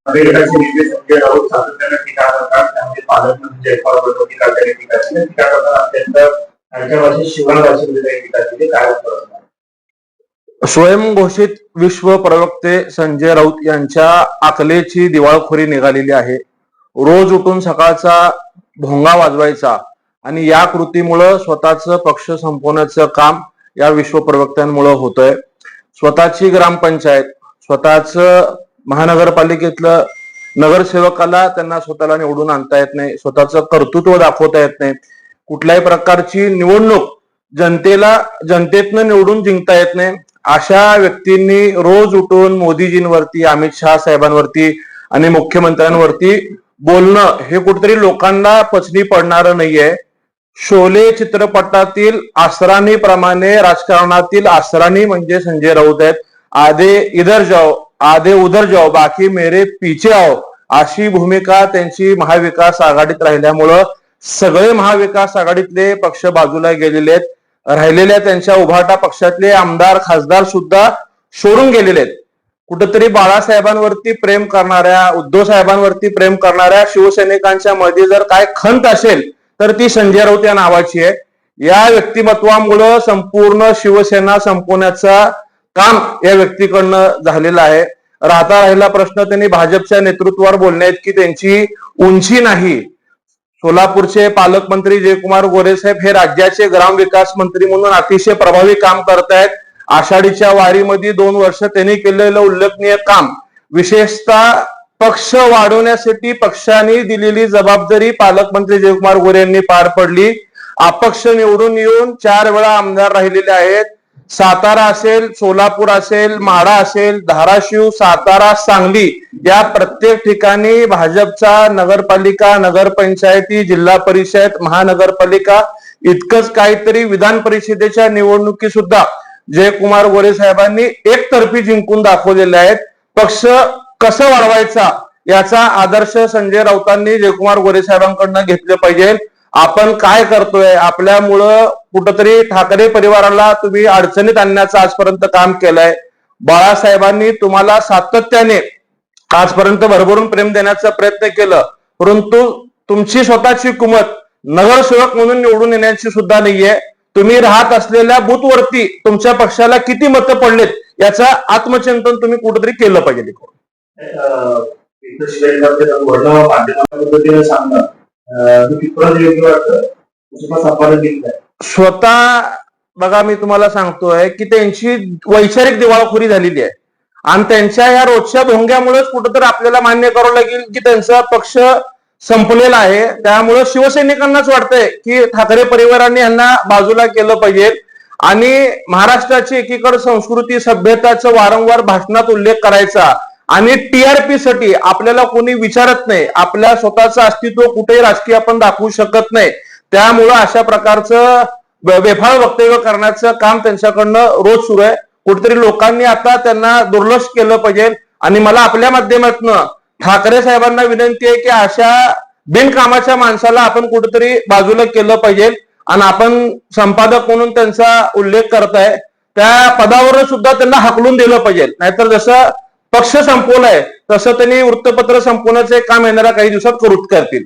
गटाचे नेते संजय राऊत सातत्याने टीका करतात. त्यामध्ये पालकमंत्री जयपाल रेड्डी टीका केली. टीका करताना अत्यंत त्यांच्या भाषेत शिवाय भाषेमध्ये टीका केली. काय स्वयंघोषित विश्व प्रवक्ते संजय राऊत यांच्या अकलेची दिवाळखोरी निघालेली आहे. रोज उठून सकाळचा भोंगा वाजवायचा आणि या कृतीमुळं स्वतःचं पक्ष संपवण्याचं काम या विश्व प्रवक्त्यांमुळे होतंय. स्वतःची ग्रामपंचायत, स्वतःच महानगरपालिकेतलं नगरसेवकाला त्यांना स्वतःला निवडून आणता येत नाही, स्वतःचं कर्तृत्व दाखवता येत नाही, कुठल्याही प्रकारची निवडणूक जनतेतनं निवडून जिंकता येत नाही. अशा व्यक्तींनी रोज उठून मोदीजींवरती, अमित शहा साहेबांवरती आणि मुख्यमंत्र्यांवरती बोलणं हे कुठेतरी लोकांना पचनी पडणारं नाहीये. शोले चित्रपटातील आसरानी प्रमाणे राजकारणातील आसरानी म्हणजे संजय राऊत आहेत. आधे इधर जाओ आधे उधर जाओ बाकी मेरे पीछे आओ अशी भूमिका त्यांची महाविकास आघाडीत राहिल्यामुळं सगळे महाविकास आघाडीतले पक्ष बाजूला गेलेले आहेत. राहिलेल्या त्यांच्या उभाटा पक्षातले आमदार खासदार सुद्धा सोडून गेलेले आहेत. कुठेतरी बाळासाहेबांवरती प्रेम करणाऱ्या, उद्धव साहेबांवरती प्रेम करणाऱ्या शिवसैनिकांच्या मध्ये जर काय खंत असेल तर ती संजय राऊत या नावाची आहे. या व्यक्तिमत्वामुळं संपूर्ण शिवसेना संपवण्याचा काम या व्यक्तीकडनं झालेलं आहे. राहिला प्रश्न त्यांनी भाजपच्या नेतृत्वावर बोलण्यात की त्यांची उंची नाही. सोलापूरचे पालकमंत्री जयकुमार गोरे साहेब हे राज्याचे ग्रामविकास मंत्री म्हणून अतिशय प्रभावी काम करतायत. आषाढीच्या वारीमध्ये 2 वर्ष त्यांनी केलेलं उल्लेखनीय काम, विशेषतः पक्ष वाढवण्यासाठी पक्षाने दिलेली जबाबदारी पालकमंत्री जयकुमार गोरे यांनी पार पडली. अपक्ष निवडून येऊन 4 वेळा आमदार राहिलेले आहेत. सातारा असेल, सोलापूर असेल, माढा असेल, धाराशिव, सातारा, सांगली या प्रत्येक ठिकाणी भाजपचा नगरपालिका, नगरपंचायती, जिल्हा परिषद, महानगरपालिका इतकंच काहीतरी विधान परिषदेच्या निवडणुकी सुद्धा जयकुमार गोरे साहेबांनी एकतर्फी जिंकून दाखवलेले आहेत. पक्ष कसं वाढवायचा याचा आदर्श संजय राऊतांनी जयकुमार गोरे साहेबांकडनं घेतले पाहिजे. आपण काय करतोय, आपल्यामुळं कुठंतरी ठाकरे परिवाराला तुम्ही अडचणीत आणण्याचं आजपर्यंत काम केलंय. बाळासाहेबांनी तुम्हाला सातत्याने आजपर्यंत भरभरून प्रेम देण्याचा प्रयत्न केलं, परंतु तुमची स्वतःची कुमत नगरसेवक म्हणून निवडून येण्याची सुद्धा नाहीये. तुम्ही राहत असलेल्या बूथवरती तुमच्या पक्षाला किती मतं पडलेत याचं आत्मचिंतन तुम्ही कुठेतरी केलं पाहिजे. स्वतः बघा, मी तुम्हाला सांगतोय की त्यांची वैचारिक दिवाळखोरी झालेली आहे आणि त्यांच्या या रोजच्या भोंग्यामुळेच कुठेतरी आपल्याला मान्य करावं लागेल की त्यांचा पक्ष संपलेला आहे. त्यामुळे शिवसैनिकांनाच वाटतंय की ठाकरे परिवारांनी यांना बाजूला केलं पाहिजे आणि महाराष्ट्राची एकीकडे संस्कृती, सभ्यताचं वारंवार भाषणात उल्लेख करायचा आणि टीआरपी साठी आपल्याला कोणी विचारत नाही. आपल्या स्वतःचं अस्तित्व कुठेही राजकीय आपण दाखवू शकत नाही. त्यामुळं अशा प्रकारचं बेफाळ वक्तव्य करण्याचं काम त्यांच्याकडनं रोज सुरू आहे. कुठेतरी लोकांनी आता त्यांना दुर्लक्ष केलं पाहिजे आणि मला आपल्या माध्यमातून ठाकरे साहेबांना विनंती आहे की अशा बिनकामाच्या माणसाला आपण कुठेतरी बाजूला केलं पाहिजे आणि आपण संपादक म्हणून त्यांचा उल्लेख करताय त्या पदावर सुद्धा त्यांना हाकलून दिलं पाहिजे. नाहीतर जसं पक्ष संपवलाय तसं त्यांनी वृत्तपत्र संपवण्याचे काम येणाऱ्या काही दिवसात करतील.